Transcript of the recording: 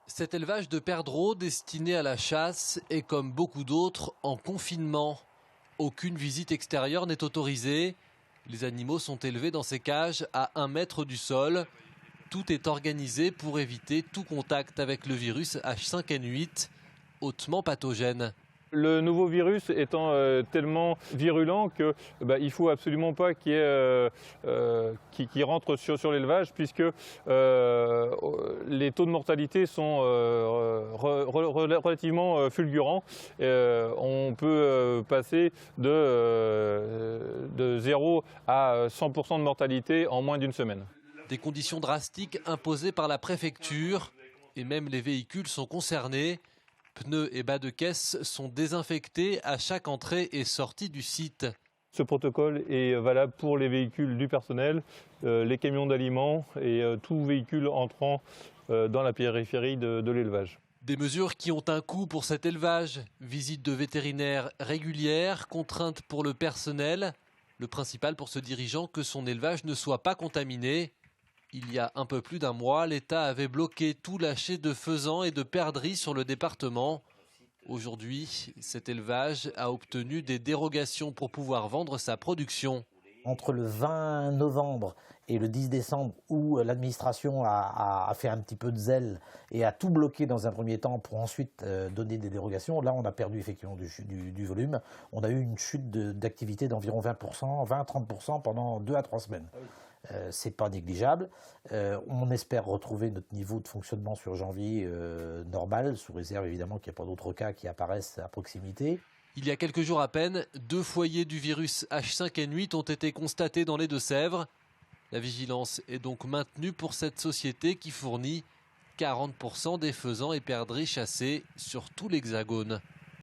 Cet élevage de perdreaux destiné à la chasse est comme beaucoup d'autres en confinement. Aucune visite extérieure n'est autorisée. Les animaux sont élevés dans ces cages à 1 mètre du sol. Tout est organisé pour éviter tout contact avec le virus H5N8, hautement pathogène. Le nouveau virus étant tellement virulent que il faut absolument pas qu'il y ait qui rentre sur l'élevage, puisque les taux de mortalité sont relativement fulgurants. On peut passer de 0 à 100% de mortalité en moins d'une semaine. Des conditions drastiques imposées par la préfecture et même les véhicules sont concernés. Pneus et bas de caisse sont désinfectés à chaque entrée et sortie du site. Ce protocole est valable pour les véhicules du personnel, les camions d'aliments et tout véhicule entrant dans la périphérie de l'élevage. Des mesures qui ont un coût pour cet élevage. Visite de vétérinaires régulières, contraintes pour le personnel. Le principal pour ce dirigeant, que son élevage ne soit pas contaminé. Il y a un peu plus d'1 mois, l'État avait bloqué tout lâcher de faisans et de perdrix sur le département. Aujourd'hui, cet élevage a obtenu des dérogations pour pouvoir vendre sa production. Entre le 20 novembre et le 10 décembre, où l'administration a fait un petit peu de zèle et a tout bloqué dans un premier temps pour ensuite donner des dérogations, là on a perdu effectivement du volume. On a eu une chute d'activité d'environ 20%, 20-30% pendant 2 à 3 semaines. C'est pas négligeable. On espère retrouver notre niveau de fonctionnement sur janvier normal, sous réserve évidemment qu'il n'y ait pas d'autres cas qui apparaissent à proximité. Il y a quelques jours à peine, 2 foyers du virus H5N8 ont été constatés dans les Deux-Sèvres. La vigilance est donc maintenue pour cette société qui fournit 40% des faisans et perdrix chassés sur tout l'Hexagone.